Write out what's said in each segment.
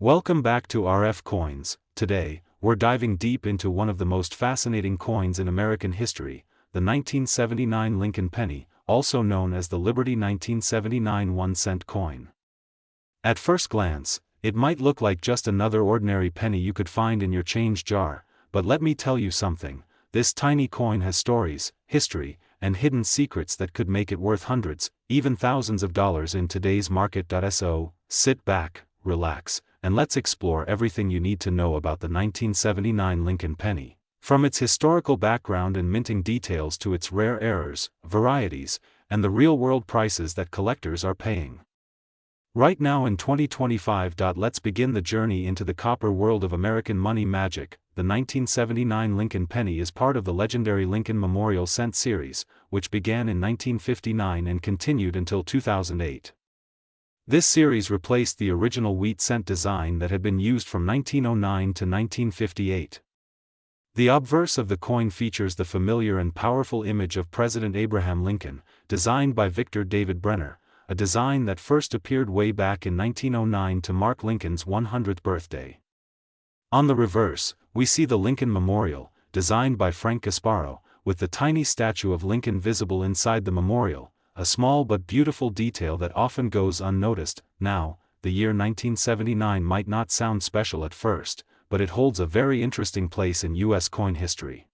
Welcome back to RF Coins. Today, we're diving deep into one of the most fascinating coins in American history, the 1979 Lincoln penny, also known as the Liberty 1979 1-cent coin. At first glance, it might look like just another ordinary penny you could find in your change jar, but let me tell you something, this tiny coin has stories, history, and hidden secrets that could make it worth hundreds, even thousands of dollars in today's market. So, sit back, relax, and let's explore everything you need to know about the 1979 Lincoln penny, from its historical background and minting details to its rare errors, varieties, and the real-world prices that collectors are paying. Right now in 2025. Let's begin the journey into the copper world of American money magic. The 1979 Lincoln penny is part of the legendary Lincoln Memorial Cent series, which began in 1959 and continued until 2008. This series replaced the original wheat cent design that had been used from 1909 to 1958. The obverse of the coin features the familiar and powerful image of President Abraham Lincoln, designed by Victor David Brenner, a design that first appeared way back in 1909 to mark Lincoln's 100th birthday. On the reverse, we see the Lincoln Memorial, designed by Frank Gasparo, with the tiny statue of Lincoln visible inside the memorial, a small but beautiful detail that often goes unnoticed. Now, the year 1979 might not sound special at first, but it holds a very interesting place in U.S. coin history.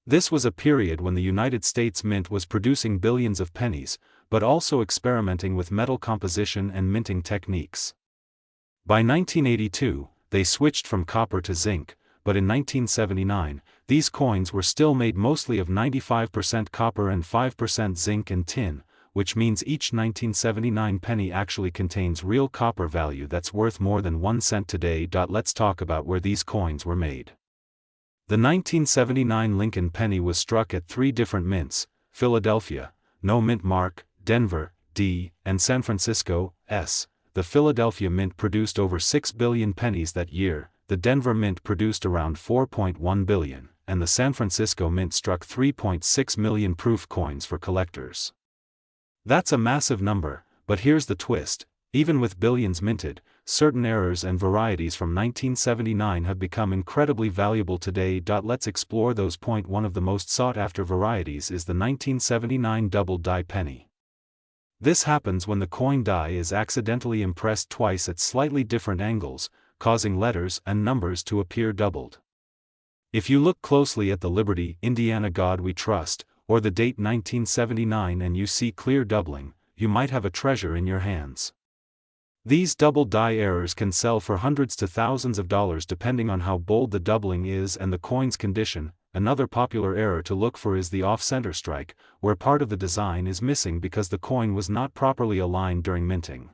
This was a period when the United States Mint was producing billions of pennies, but also experimenting with metal composition and minting techniques. By 1982, they switched from copper to zinc, but in 1979, these coins were still made mostly of 95% copper and 5% zinc and tin, which means each 1979 penny actually contains real copper value that's worth more than 1 cent today. Let's talk about where these coins were made. The 1979 Lincoln penny was struck at 3 different mints: Philadelphia, no mint mark; Denver, D, and San Francisco, S. The Philadelphia Mint produced over 6 billion pennies that year, the Denver Mint produced around 4.1 billion, and the San Francisco Mint struck 3.6 million proof coins for collectors. That's a massive number, but here's the twist: even with billions minted, certain errors and varieties from 1979 have become incredibly valuable today. Let's explore those. One of the most sought-after varieties is the 1979 double die penny. This happens when the coin die is accidentally impressed twice at slightly different angles, causing letters and numbers to appear doubled. If you look closely at the Liberty, Indiana God We Trust, or the date 1979 and you see clear doubling, you might have a treasure in your hands. These double die errors can sell for hundreds to thousands of dollars depending on how bold the doubling is and the coin's condition. Another popular error to look for is the off-center strike, where part of the design is missing because the coin was not properly aligned during minting.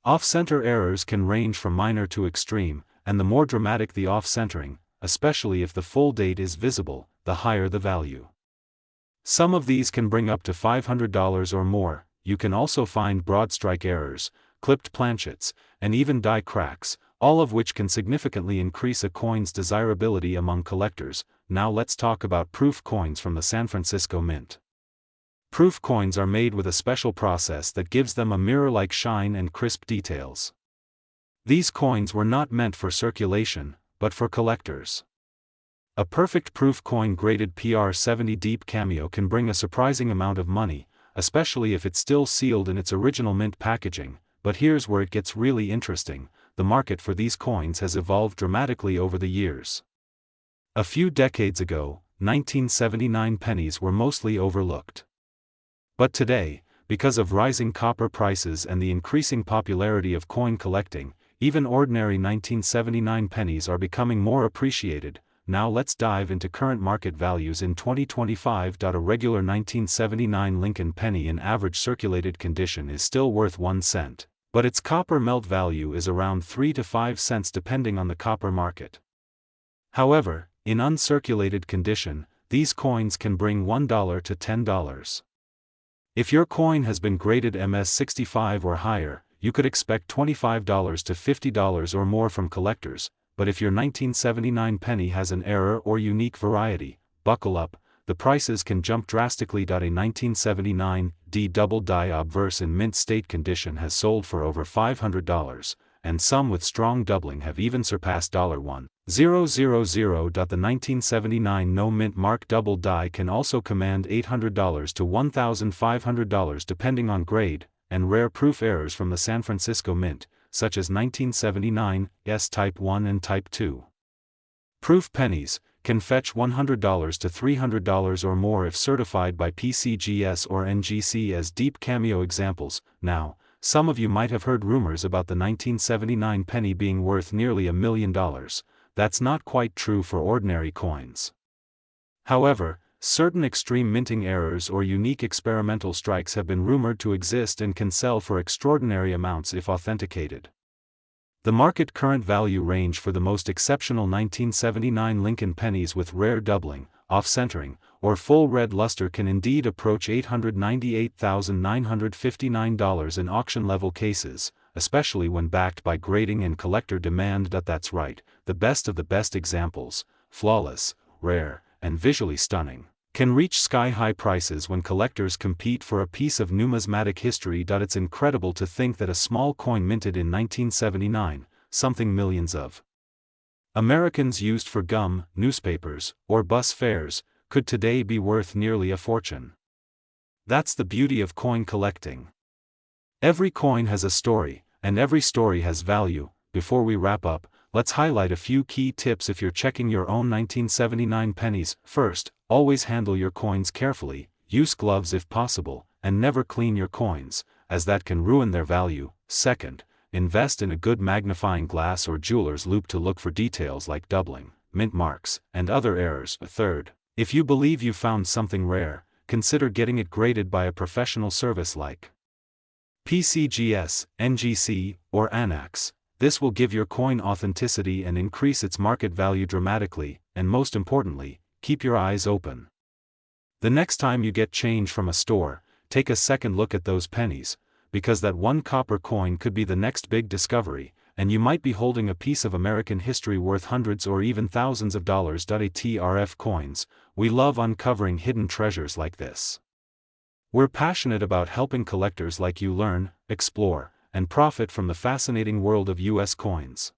Off-center errors can range from minor to extreme, and the more dramatic the off-centering, especially if the full date is visible, the higher the value. Some of these can bring up to $500 or more. You can also find broad strike errors, clipped planchets, and even die cracks, all of which can significantly increase a coin's desirability among collectors. Now let's talk about proof coins from the San Francisco Mint. Proof coins are made with a special process that gives them a mirror-like shine and crisp details. These coins were not meant for circulation, but for collectors. A perfect proof coin graded PR70 Deep Cameo can bring a surprising amount of money, especially if it's still sealed in its original mint packaging. But here's where it gets really interesting: the market for these coins has evolved dramatically over the years. A few decades ago, 1979 pennies were mostly overlooked. But today, because of rising copper prices and the increasing popularity of coin collecting, even ordinary 1979 pennies are becoming more appreciated. Now let's dive into current market values in 2025. A regular 1979 Lincoln penny in average circulated condition is still worth 1 cent, but its copper melt value is around 3 to 5 cents depending on the copper market. However, in uncirculated condition, these coins can bring $1 to $10. If your coin has been graded MS65 or higher, you could expect $25 to $50 or more from collectors. But if your 1979 penny has an error or unique variety, buckle up, the prices can jump drastically. A 1979 D double die obverse in mint state condition has sold for over $500, and some with strong doubling have even surpassed $1,000. The 1979 no-mint mark double die can also command $800 to $1,500 depending on grade, and rare proof errors from the San Francisco Mint, such as 1979's Type 1 and Type 2. Proof pennies can fetch $100 to $300 or more if certified by PCGS or NGC as deep cameo examples. Now, some of you might have heard rumors about the 1979 penny being worth nearly $1 million. That's not quite true for ordinary coins. However, certain extreme minting errors or unique experimental strikes have been rumored to exist and can sell for extraordinary amounts if authenticated. The market current value range for the most exceptional 1979 Lincoln pennies with rare doubling, off-centering, or full red luster can indeed approach $898,959 in auction-level cases, especially when backed by grading and collector demand. That's right, the best of the best examples, flawless, rare, and visually stunning, can reach sky-high prices when collectors compete for a piece of numismatic history. It's incredible to think that a small coin minted in 1979, something millions of Americans used for gum, newspapers, or bus fares, could today be worth nearly a fortune. That's the beauty of coin collecting. Every coin has a story, and every story has value. Before we wrap up, let's highlight a few key tips if you're checking your own 1979 pennies. First, always handle your coins carefully, use gloves if possible, and never clean your coins, as that can ruin their value. Second, invest in a good magnifying glass or jeweler's loupe to look for details like doubling, mint marks, and other errors. Third, if you believe you found something rare, consider getting it graded by a professional service like PCGS, NGC, or ANAX. This will give your coin authenticity and increase its market value dramatically, and most importantly, keep your eyes open. The next time you get change from a store, take a second look at those pennies, because that one copper coin could be the next big discovery, and you might be holding a piece of American history worth hundreds or even thousands of dollars. ATRF Coins, we love uncovering hidden treasures like this. We're passionate about helping collectors like you learn, explore, and profit from the fascinating world of US coins.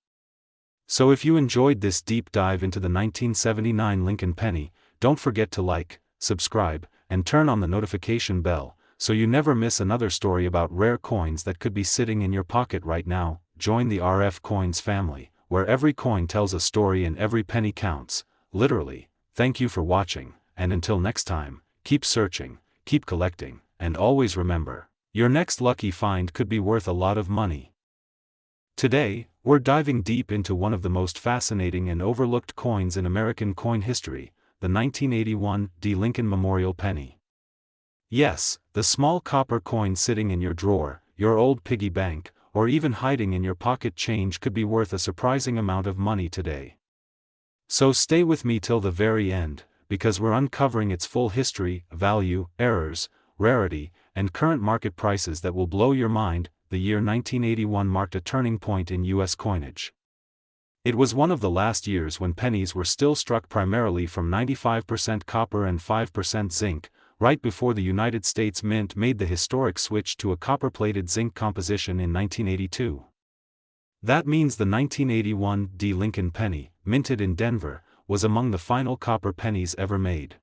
So if you enjoyed this deep dive into the 1979 Lincoln penny, don't forget to like, subscribe, and turn on the notification bell, so you never miss another story about rare coins that could be sitting in your pocket right now. Join the RF Coins family, where every coin tells a story and every penny counts, literally. Thank you for watching, and until next time, keep searching, keep collecting, and always remember, your next lucky find could be worth a lot of money. Today, we're diving deep into one of the most fascinating and overlooked coins in American coin history, the 1981 Lincoln Memorial Penny. Yes, the small copper coin sitting in your drawer, your old piggy bank, or even hiding in your pocket change could be worth a surprising amount of money today. So stay with me till the very end, because we're uncovering its full history, value, errors, rarity, and current market prices that will blow your mind. The year 1981 marked a turning point in U.S. coinage. It was one of the last years when pennies were still struck primarily from 95% copper and 5% zinc, right before the United States Mint made the historic switch to a copper-plated zinc composition in 1982. That means the 1981 Lincoln penny, minted in Denver, was among the final copper pennies ever made.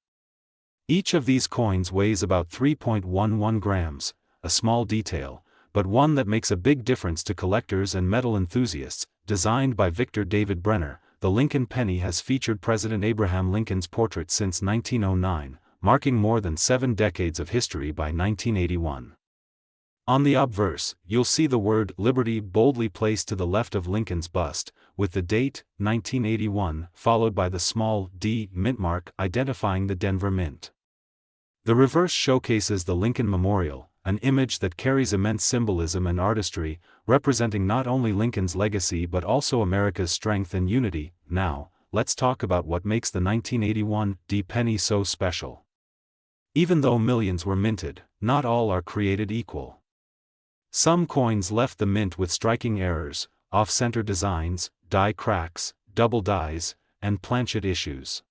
Each of these coins weighs about 3.11 grams, a small detail, but one that makes a big difference to collectors and metal enthusiasts. Designed by Victor David Brenner, the Lincoln penny has featured President Abraham Lincoln's portrait since 1909, marking more than 7 decades of history by 1981. On the obverse, you'll see the word Liberty boldly placed to the left of Lincoln's bust, with the date, 1981, followed by the small D mint mark identifying the Denver Mint. The reverse showcases the Lincoln Memorial, an image that carries immense symbolism and artistry, representing not only Lincoln's legacy but also America's strength and unity. Now, let's talk about what makes the 1981 penny so special. Even though millions were minted, not all are created equal. Some coins left the mint with striking errors, off-center designs, die cracks, double dies, and planchet issues.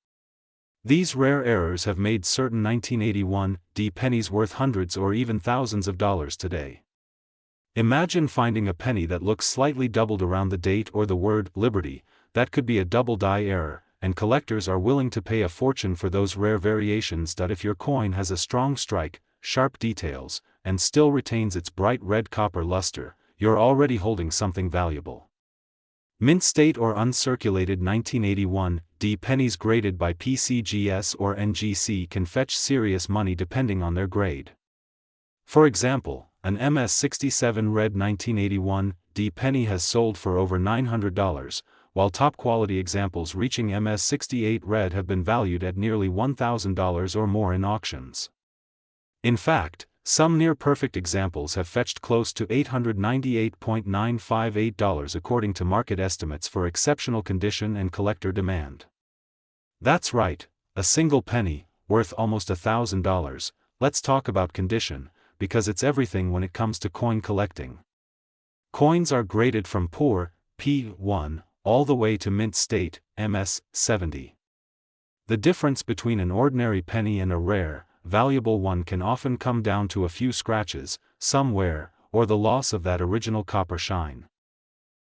These rare errors have made certain 1981 pennies worth hundreds or even thousands of dollars today. Imagine finding a penny that looks slightly doubled around the date or the word Liberty. That could be a double die error, and collectors are willing to pay a fortune for those rare variations. If your coin has a strong strike, sharp details, and still retains its bright red copper luster, you're already holding something valuable. Mint state or uncirculated 1981 D pennies graded by PCGS or NGC can fetch serious money depending on their grade. For example, an MS67 red 1981 D penny has sold for over $900, while top-quality examples reaching MS68 red have been valued at nearly $1,000 or more in auctions. In fact, some near-perfect examples have fetched close to $898.958 according to market estimates for exceptional condition and collector demand. That's right, a single penny, worth almost $1,000. Let's talk about condition, because it's everything when it comes to coin collecting. Coins are graded from poor, P1, all the way to mint state, MS70. The difference between an ordinary penny and a rare, valuable one can often come down to a few scratches, some wear, or the loss of that original copper shine.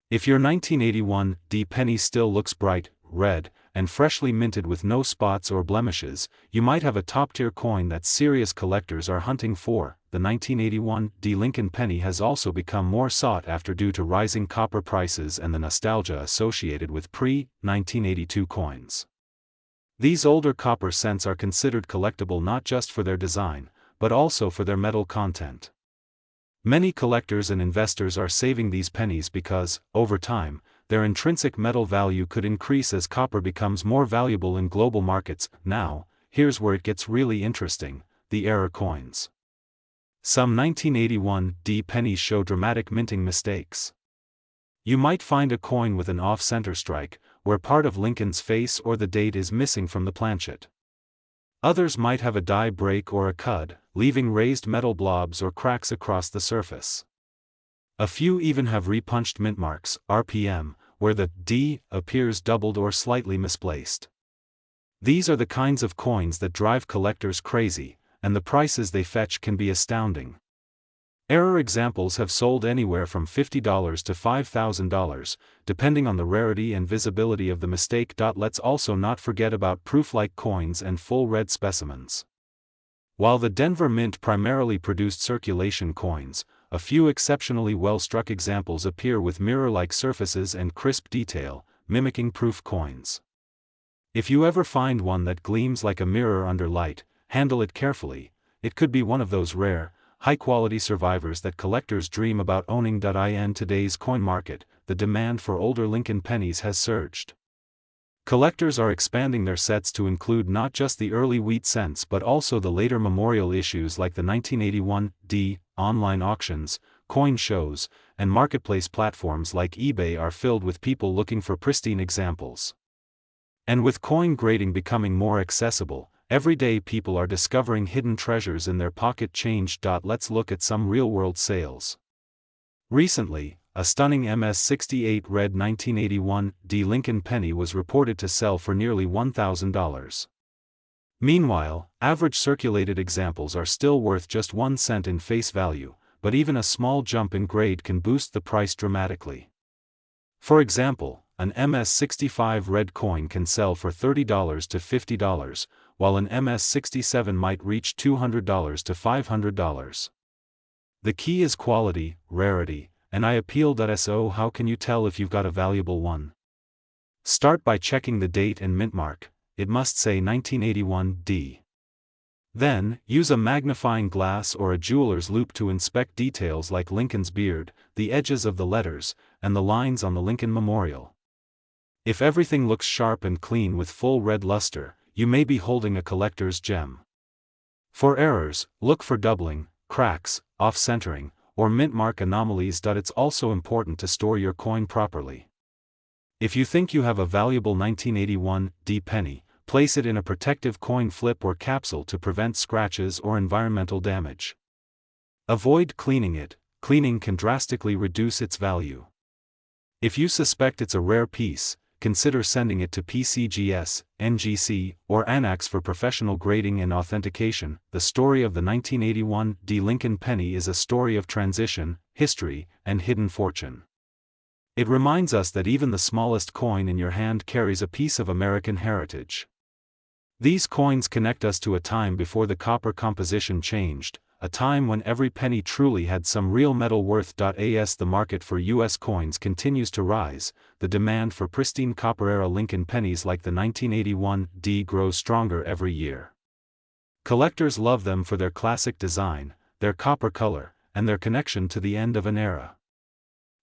If your 1981 D penny still looks bright, red, and freshly minted with no spots or blemishes, you might have a top-tier coin that serious collectors are hunting for. The 1981 D Lincoln penny has also become more sought after due to rising copper prices and the nostalgia associated with pre-1982 coins. These older copper cents are considered collectible not just for their design, but also for their metal content. Many collectors and investors are saving these pennies because, over time, their intrinsic metal value could increase as copper becomes more valuable in global markets. Now, here's where it gets really interesting: the error coins. Some 1981 D pennies show dramatic minting mistakes. You might find a coin with an off-center strike, where part of Lincoln's face or the date is missing from the planchet. Others might have a die break or a cud, leaving raised metal blobs or cracks across the surface. A few even have repunched mint marks, RPM, where the D appears doubled or slightly misplaced. These are the kinds of coins that drive collectors crazy, and the prices they fetch can be astounding. Error examples have sold anywhere from $50 to $5,000, depending on the rarity and visibility of the mistake. Let's also not forget about proof-like coins and full red specimens. While the Denver Mint primarily produced circulation coins, a few exceptionally well-struck examples appear with mirror-like surfaces and crisp detail, mimicking proof coins. If you ever find one that gleams like a mirror under light, handle it carefully. It could be one of those rare, high-quality survivors that collectors dream about owning. In today's coin market, the demand for older Lincoln pennies has surged. Collectors are expanding their sets to include not just the early wheat cents but also the later memorial issues like the 1981 D. Online auctions, coin shows, and marketplace platforms like eBay are filled with people looking for pristine examples. And with coin grading becoming more accessible, everyday people are discovering hidden treasures in their pocket change. Let's look at some real-world sales. Recently, a stunning MS68 red 1981 D Lincoln penny was reported to sell for nearly $1,000. Meanwhile, average circulated examples are still worth just 1 cent in face value, but even a small jump in grade can boost the price dramatically. For example, an MS65 red coin can sell for $30 to $50, while an MS67 might reach $200 to $500. The key is quality, rarity, and I appeal. So how can you tell if you've got a valuable one? Start by checking the date and mint mark. It must say 1981 D. Then, use a magnifying glass or a jeweler's loupe to inspect details like Lincoln's beard, the edges of the letters, and the lines on the Lincoln Memorial. If everything looks sharp and clean with full red luster, you may be holding a collector's gem. For errors, look for doubling, cracks, off-centering, or mint mark anomalies. It's also important to store your coin properly. If you think you have a valuable 1981 D penny, place it in a protective coin flip or capsule to prevent scratches or environmental damage. Avoid cleaning it. Cleaning can drastically reduce its value. If you suspect it's a rare piece, consider sending it to PCGS, NGC, or Annex for professional grading and authentication. The story of the 1981 D Lincoln penny is a story of transition, history, and hidden fortune. It reminds us that even the smallest coin in your hand carries a piece of American heritage. These coins connect us to a time before the copper composition changed, a time when every penny truly had some real metal worth. As the market for U.S. coins continues to rise, the demand for pristine copper-era Lincoln pennies like the 1981 D grows stronger every year. Collectors love them for their classic design, their copper color, and their connection to the end of an era.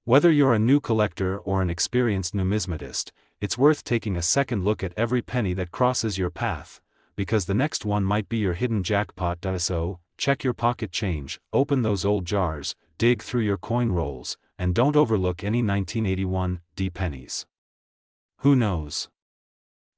Whether you're a new collector or an experienced numismatist, it's worth taking a second look at every penny that crosses your path, because the next one might be your hidden jackpot. So, check your pocket change, open those old jars, dig through your coin rolls, and don't overlook any 1981 D pennies. Who knows?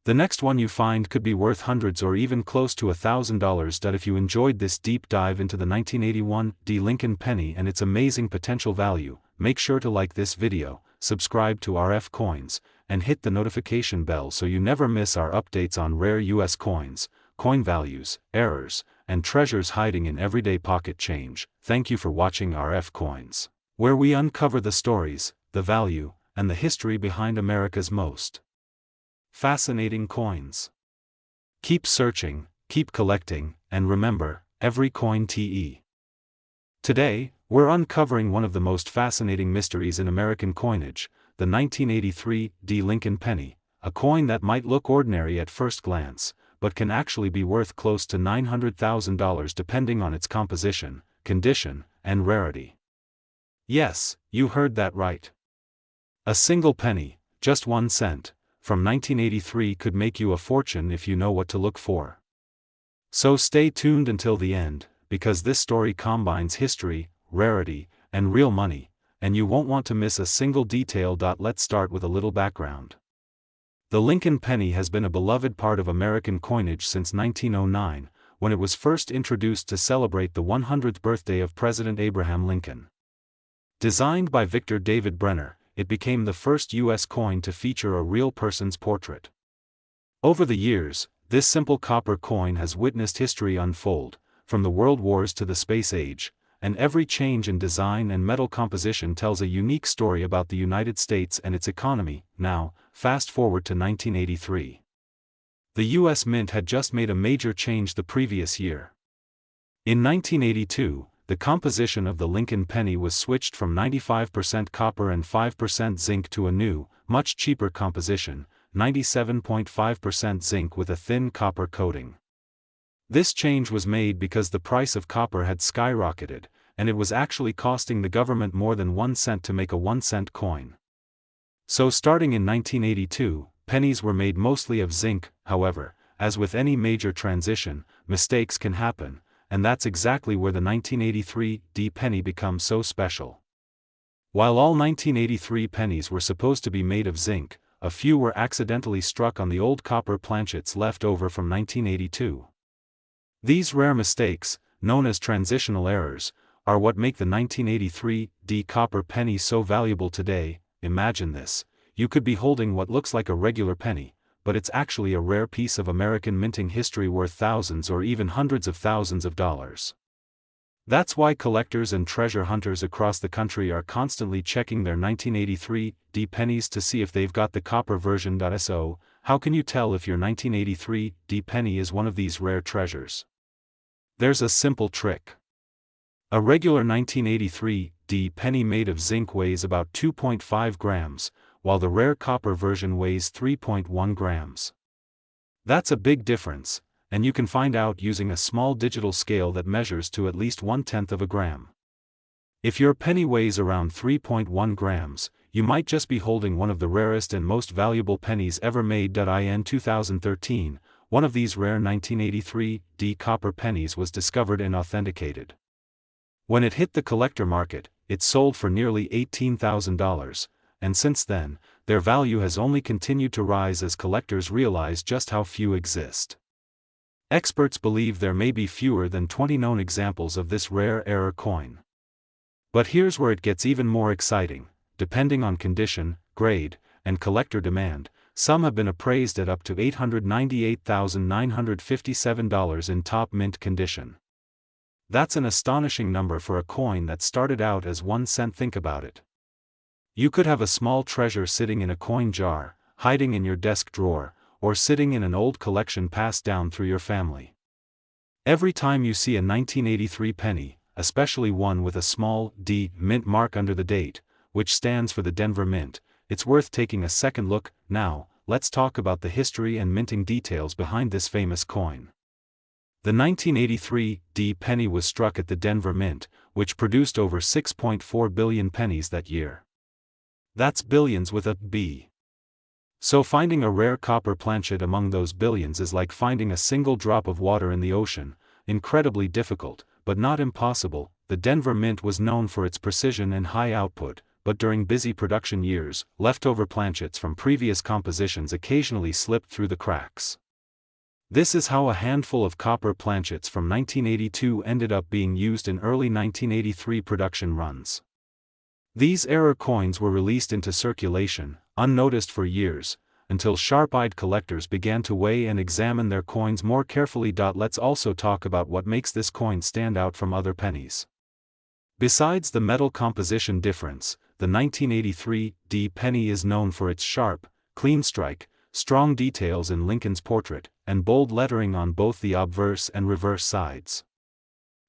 The next one you find could be worth hundreds or even close to $1,000. If you enjoyed this deep dive into the 1981 D Lincoln penny and its amazing potential value, make sure to like this video, subscribe to RF Coins, and hit the notification bell so you never miss our updates on rare US coins, coin values, errors, and treasures hiding in everyday pocket change. Thank you for watching RF Coins, where we uncover the stories, the value, and the history behind America's most fascinating coins. Keep searching, keep collecting, and remember, every coin TE. Today, we're uncovering one of the most fascinating mysteries in American coinage, the 1983 D Lincoln penny, a coin that might look ordinary at first glance, but can actually be worth close to $900,000 depending on its composition, condition, and rarity. Yes, you heard that right. A single penny, just 1 cent, from 1983 could make you a fortune if you know what to look for. So stay tuned until the end, because this story combines history, rarity, and real money, and you won't want to miss a single detail. Let's start with a little background. The Lincoln penny has been a beloved part of American coinage since 1909, when it was first introduced to celebrate the 100th birthday of President Abraham Lincoln. Designed by Victor David Brenner, it became the first U.S. coin to feature a real person's portrait. Over the years, this simple copper coin has witnessed history unfold, from the World Wars to the space age, and every change in design and metal composition tells a unique story about the United States and its economy. Now, fast forward to 1983. The U.S. Mint had just made a major change the previous year. In 1982, the composition of the Lincoln penny was switched from 95% copper and 5% zinc to a new, much cheaper composition, 97.5% zinc with a thin copper coating. This change was made because the price of copper had skyrocketed, and it was actually costing the government more than 1 cent to make a 1-cent coin. So starting in 1982, pennies were made mostly of zinc. However, as with any major transition, mistakes can happen, and that's exactly where the 1983 D penny becomes so special. While all 1983 pennies were supposed to be made of zinc, a few were accidentally struck on the old copper planchets left over from 1982. These rare mistakes, known as transitional errors, are what make the 1983 D copper penny so valuable today. Imagine this: you could be holding what looks like a regular penny, but it's actually a rare piece of American minting history worth thousands or even hundreds of thousands of dollars. That's why collectors and treasure hunters across the country are constantly checking their 1983 D pennies to see if they've got the copper version. So, how can you tell if your 1983 D penny is one of these rare treasures? There's a simple trick. A regular 1983 D penny made of zinc weighs about 2.5 grams, while the rare copper version weighs 3.1 grams. That's a big difference, and you can find out using a small digital scale that measures to at least 1/10 of a gram. If your penny weighs around 3.1 grams, you might just be holding one of the rarest and most valuable pennies ever made. In 2013, one of these rare 1983 D copper pennies was discovered and authenticated. When it hit the collector market, it sold for nearly $18,000, and since then, their value has only continued to rise as collectors realize just how few exist. Experts believe there may be fewer than 20 known examples of this rare error coin. But here's where it gets even more exciting: depending on condition, grade, and collector demand, some have been appraised at up to $898,957 in top mint condition. That's an astonishing number for a coin that started out as 1 cent. Think about it. You could have a small treasure sitting in a coin jar, hiding in your desk drawer, or sitting in an old collection passed down through your family. Every time you see a 1983 penny, especially one with a small D mint mark under the date, which stands for the Denver Mint, it's worth taking a second look. Now, let's talk about the history and minting details behind this famous coin. The 1983 D penny was struck at the Denver Mint, which produced over 6.4 billion pennies that year. That's billions with a B. So finding a rare copper planchet among those billions is like finding a single drop of water in the ocean, incredibly difficult, but not impossible. The Denver Mint was known for its precision and high output, but during busy production years, leftover planchets from previous compositions occasionally slipped through the cracks. This is how a handful of copper planchets from 1982 ended up being used in early 1983 production runs. These error coins were released into circulation, unnoticed for years, until sharp-eyed collectors began to weigh and examine their coins more carefully. Let's also talk about what makes this coin stand out from other pennies. Besides the metal composition difference, the 1983 D penny is known for its sharp, clean strike, strong details in Lincoln's portrait, and bold lettering on both the obverse and reverse sides.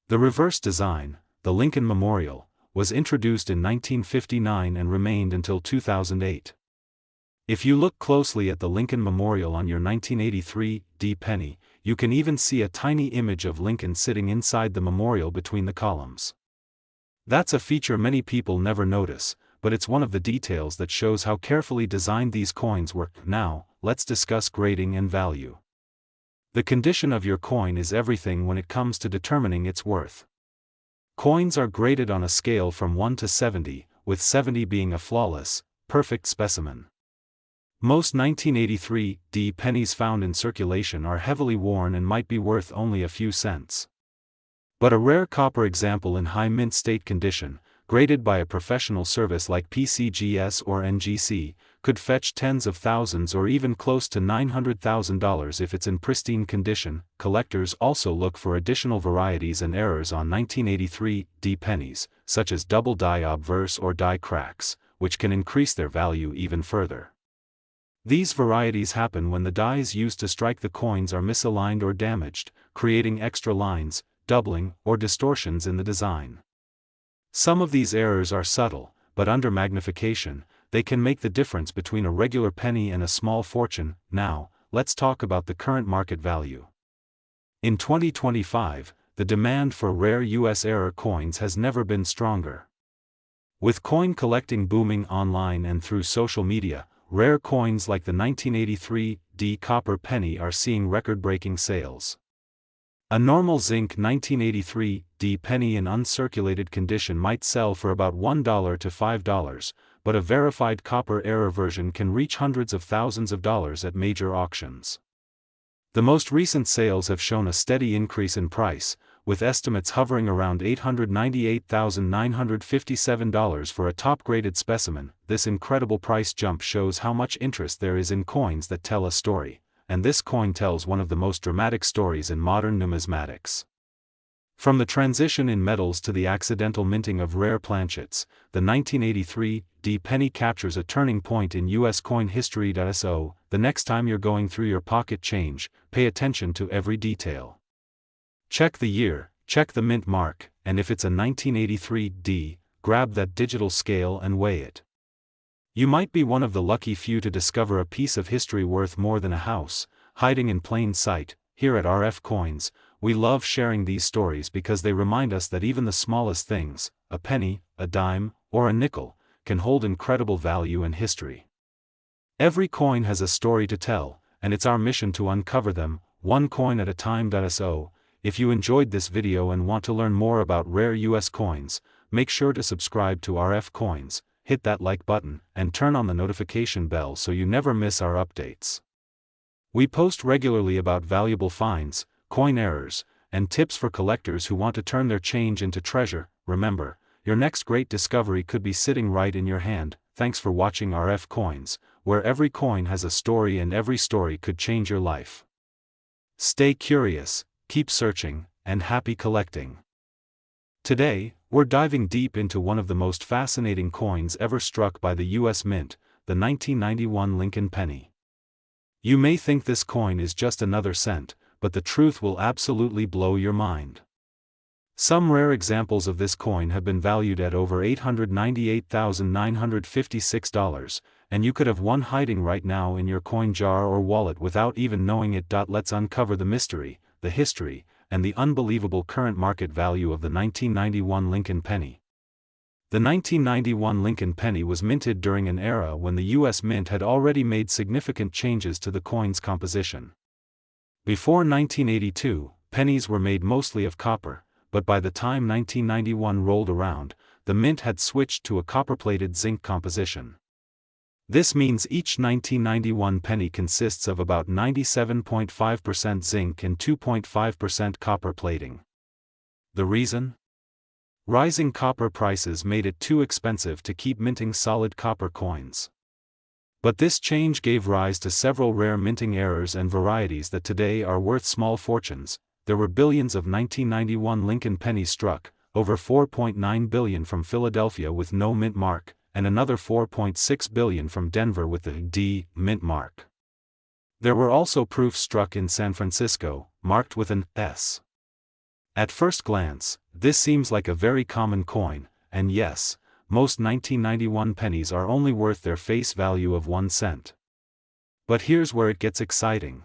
The reverse design, the Lincoln Memorial, was introduced in 1959 and remained until 2008. If you look closely at the Lincoln Memorial on your 1983 D penny, you can even see a tiny image of Lincoln sitting inside the memorial between the columns. That's a feature many people never notice, but it's one of the details that shows how carefully designed these coins were. Now, let's discuss grading and value. The condition of your coin is everything when it comes to determining its worth. Coins are graded on a scale from 1 to 70, with 70 being a flawless, perfect specimen. Most 1983 D pennies found in circulation are heavily worn and might be worth only a few cents. But a rare copper example in high mint state condition, graded by a professional service like PCGS or NGC, could fetch tens of thousands or even close to $900,000 if it's in pristine condition. Collectors also look for additional varieties and errors on 1983 D pennies, such as double die obverse or die cracks, which can increase their value even further. These varieties happen when the dies used to strike the coins are misaligned or damaged, creating extra lines, doubling, or distortions in the design. Some of these errors are subtle, but under magnification, they can make the difference between a regular penny and a small fortune. Now, let's talk about the current market value. In 2025, the demand for rare U.S. error coins has never been stronger. With coin collecting booming online and through social media, rare coins like the 1983 D copper penny are seeing record-breaking sales. A normal zinc 1983 D penny in uncirculated condition might sell for about $1 to $5, but a verified copper error version can reach hundreds of thousands of dollars at major auctions. The most recent sales have shown a steady increase in price, with estimates hovering around $898,957 for a top-graded specimen. This incredible price jump shows how much interest there is in coins that tell a story, and this coin tells one of the most dramatic stories in modern numismatics. From the transition in metals to the accidental minting of rare planchets, the 1983 D penny captures a turning point in U.S. coin history. So, the next time you're going through your pocket change, pay attention to every detail. Check the year, check the mint mark, and if it's a 1983 D, grab that digital scale and weigh it. You might be one of the lucky few to discover a piece of history worth more than a house, hiding in plain sight. Here at RF Coins, we love sharing these stories because they remind us that even the smallest things, a penny, a dime, or a nickel, can hold incredible value and history. Every coin has a story to tell, and it's our mission to uncover them, one coin at a time. So, if you enjoyed this video and want to learn more about rare US coins, make sure to subscribe to RF Coins, hit that like button, and turn on the notification bell so you never miss our updates. We post regularly about valuable finds, coin errors, and tips for collectors who want to turn their change into treasure. Remember, your next great discovery could be sitting right in your hand. Thanks for watching RF Coins. where every coin has a story and every story could change your life. Stay curious, keep searching, and happy collecting. Today, we're diving deep into one of the most fascinating coins ever struck by the U.S. Mint, the 1991 Lincoln penny. You may think this coin is just another cent, but the truth will absolutely blow your mind. Some rare examples of this coin have been valued at over $898,956, and you could have one hiding right now in your coin jar or wallet without even knowing it. Let's uncover the mystery, the history, and the unbelievable current market value of the 1991 Lincoln penny. The 1991 Lincoln penny was minted during an era when the U.S. Mint had already made significant changes to the coin's composition. Before 1982, pennies were made mostly of copper, but by the time 1991 rolled around, the Mint had switched to a copper-plated zinc composition. This means each 1991 penny consists of about 97.5% zinc and 2.5% copper plating. The reason? Rising copper prices made it too expensive to keep minting solid copper coins. But this change gave rise to several rare minting errors and varieties that today are worth small fortunes. There were billions of 1991 Lincoln pennies struck, over 4.9 billion from Philadelphia with no mint mark, and another 4.6 billion from Denver with the D mint mark. There were also proofs struck in San Francisco, marked with an S. At first glance, this seems like a very common coin, and yes, most 1991 pennies are only worth their face value of 1 cent. But here's where it gets exciting.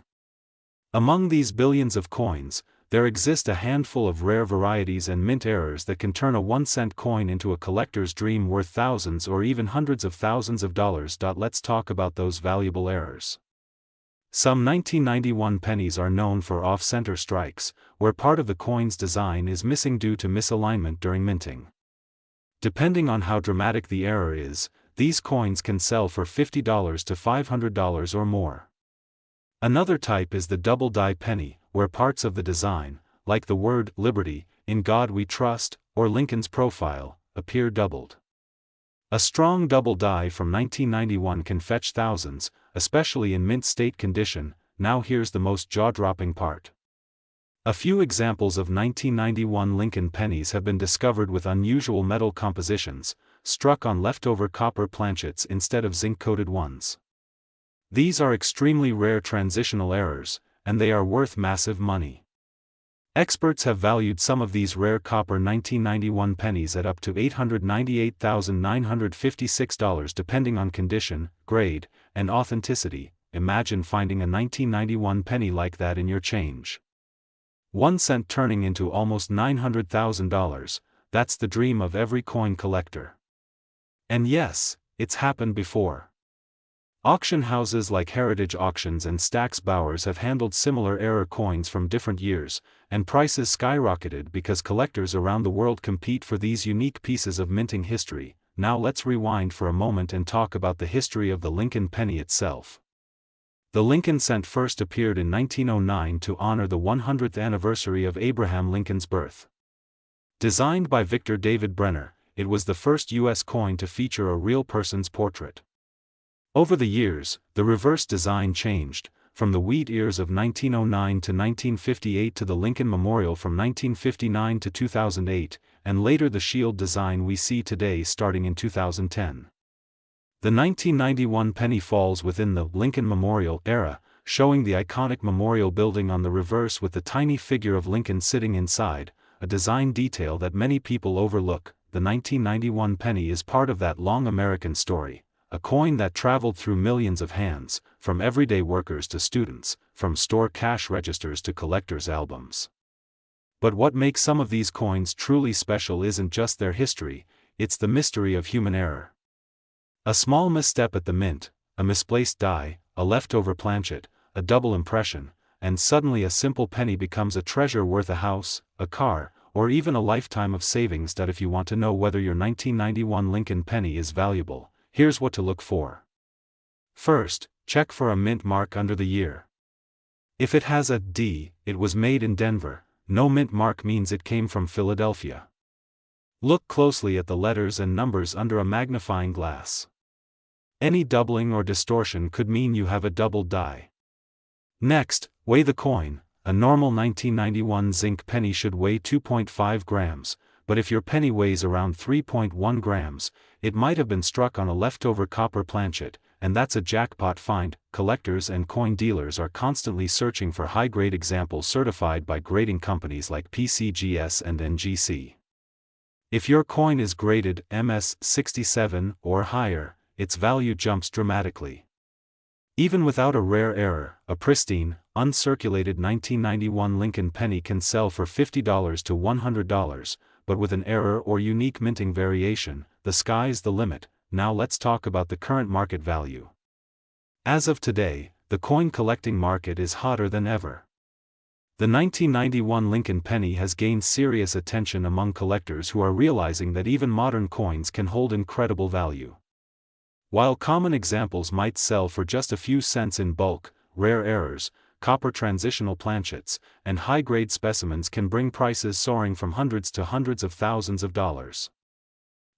Among these billions of coins, there exist a handful of rare varieties and mint errors that can turn a 1-cent coin into a collector's dream worth thousands or even hundreds of thousands of dollars. Let's talk about those valuable errors. Some 1991 pennies are known for off-center strikes, where part of the coin's design is missing due to misalignment during minting. Depending on how dramatic the error is, these coins can sell for $50 to $500 or more. Another type is the double die penny, where parts of the design, like the word Liberty, In God We Trust, or Lincoln's profile, appear doubled. A strong double die from 1991 can fetch thousands, especially in mint state condition. Now here's the most jaw-dropping part. A few examples of 1991 Lincoln pennies have been discovered with unusual metal compositions, struck on leftover copper planchets instead of zinc-coated ones. These are extremely rare transitional errors, and they are worth massive money. Experts have valued some of these rare copper 1991 pennies at up to $898,956 depending on condition, grade, and authenticity. Imagine finding a 1991 penny like that in your change. 1 cent turning into almost $900,000, that's the dream of every coin collector. And yes, it's happened before. Auction houses like Heritage Auctions and Stack's Bowers have handled similar error coins from different years, and prices skyrocketed because collectors around the world compete for these unique pieces of minting history. Now let's rewind for a moment and talk about the history of the Lincoln penny itself. The Lincoln cent first appeared in 1909 to honor the 100th anniversary of Abraham Lincoln's birth. Designed by Victor David Brenner, it was the first U.S. coin to feature a real person's portrait. Over the years, the reverse design changed, from the wheat ears of 1909 to 1958 to the Lincoln Memorial from 1959 to 2008, and later the shield design we see today starting in 2010. The 1991 penny falls within the Lincoln Memorial era, showing the iconic memorial building on the reverse with the tiny figure of Lincoln sitting inside, a design detail that many people overlook. The 1991 penny is part of that long American story, a coin that traveled through millions of hands, from everyday workers to students, from store cash registers to collectors' albums. But what makes some of these coins truly special isn't just their history, it's the mystery of human error. A small misstep at the mint, a misplaced die, a leftover planchet, a double impression, and suddenly a simple penny becomes a treasure worth a house, a car, or even a lifetime of savings. If you want to know whether your 1991 Lincoln penny is valuable, here's what to look for. First, check for a mint mark under the year. If it has a D, it was made in Denver. No mint mark means it came from Philadelphia. Look closely at the letters and numbers under a magnifying glass. Any doubling or distortion could mean you have a double die. Next, weigh the coin. A normal 1991 zinc penny should weigh 2.5 grams, but if your penny weighs around 3.1 grams, it might have been struck on a leftover copper planchet, and that's a jackpot find. Collectors and coin dealers are constantly searching for high-grade examples certified by grading companies like PCGS and NGC. If your coin is graded MS67 or higher, its value jumps dramatically. Even without a rare error, a pristine, uncirculated 1991 Lincoln penny can sell for $50 to $100, but with an error or unique minting variation, the sky's the limit. Now let's talk about the current market value. As of today, the coin collecting market is hotter than ever. The 1991 Lincoln penny has gained serious attention among collectors who are realizing that even modern coins can hold incredible value. While common examples might sell for just a few cents in bulk, rare errors, copper transitional planchets, and high-grade specimens can bring prices soaring from hundreds to hundreds of thousands of dollars.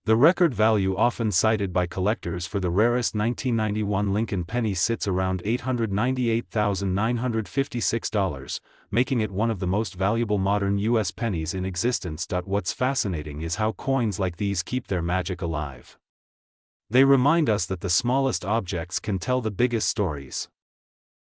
The record value often cited by collectors for the rarest 1991 Lincoln penny sits around $898,956, making it one of the most valuable modern U.S. pennies in existence. What's fascinating is how coins like these keep their magic alive. They remind us that the smallest objects can tell the biggest stories.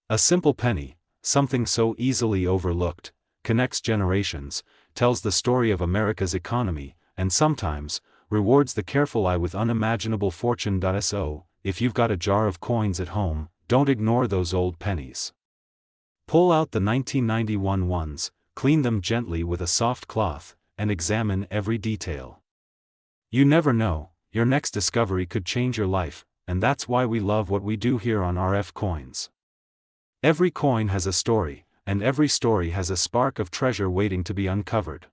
A simple penny, something so easily overlooked, connects generations, tells the story of America's economy, and sometimes, rewards the careful eye with unimaginable fortune. So, if you've got a jar of coins at home, don't ignore those old pennies. Pull out the 1991 ones, clean them gently with a soft cloth, and examine every detail. You never know, your next discovery could change your life, and that's why we love what we do here on RF Coins. Every coin has a story, and every story has a spark of treasure waiting to be uncovered.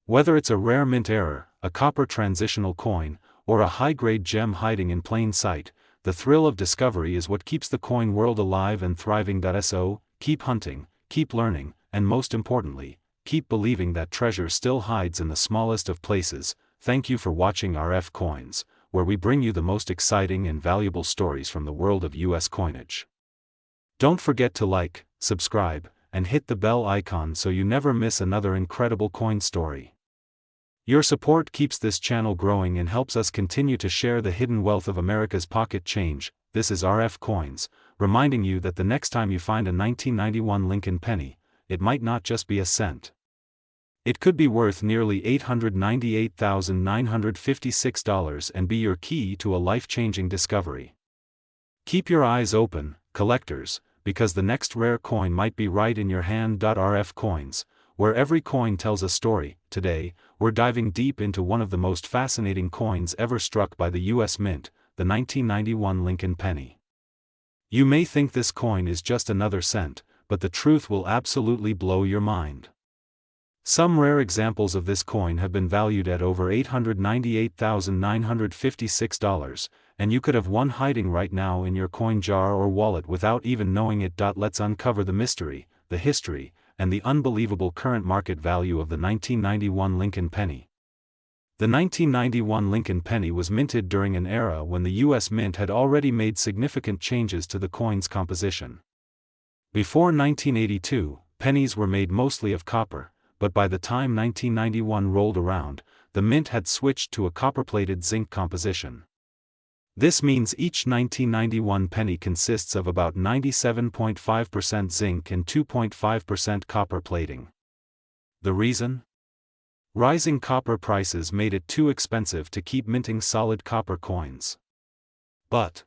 Whether it's a rare mint error, a copper transitional coin, or a high-grade gem hiding in plain sight, the thrill of discovery is what keeps the coin world alive and thriving. So, keep hunting, keep learning, and most importantly, keep believing that treasure still hides in the smallest of places. Thank you for watching RF Coins, where we bring you the most exciting and valuable stories from the world of US coinage. Don't forget to like, subscribe, and hit the bell icon so you never miss another incredible coin story. Your support keeps this channel growing and helps us continue to share the hidden wealth of America's pocket change. This is RF Coins, reminding you that the next time you find a 1991 Lincoln penny, it might not just be a cent. It could be worth nearly $898,956 and be your key to a life-changing discovery. Keep your eyes open, collectors, because the next rare coin might be right in your hand. RF Coins, where every coin tells a story. Today, we're diving deep into one of the most fascinating coins ever struck by the U.S. Mint, the 1991 Lincoln penny. You may think this coin is just another cent, but the truth will absolutely blow your mind. Some rare examples of this coin have been valued at over $898,956, and you could have one hiding right now in your coin jar or wallet without even knowing it. Let's uncover the mystery, the history, and the unbelievable current market value of the 1991 Lincoln penny. The 1991 Lincoln penny was minted during an era when the U.S. Mint had already made significant changes to the coin's composition. Before 1982, pennies were made mostly of copper, but by the time 1991 rolled around, the Mint had switched to a copper-plated zinc composition. This means each 1991 penny consists of about 97.5% zinc and 2.5% copper plating. The reason? Rising copper prices made it too expensive to keep minting solid copper coins. But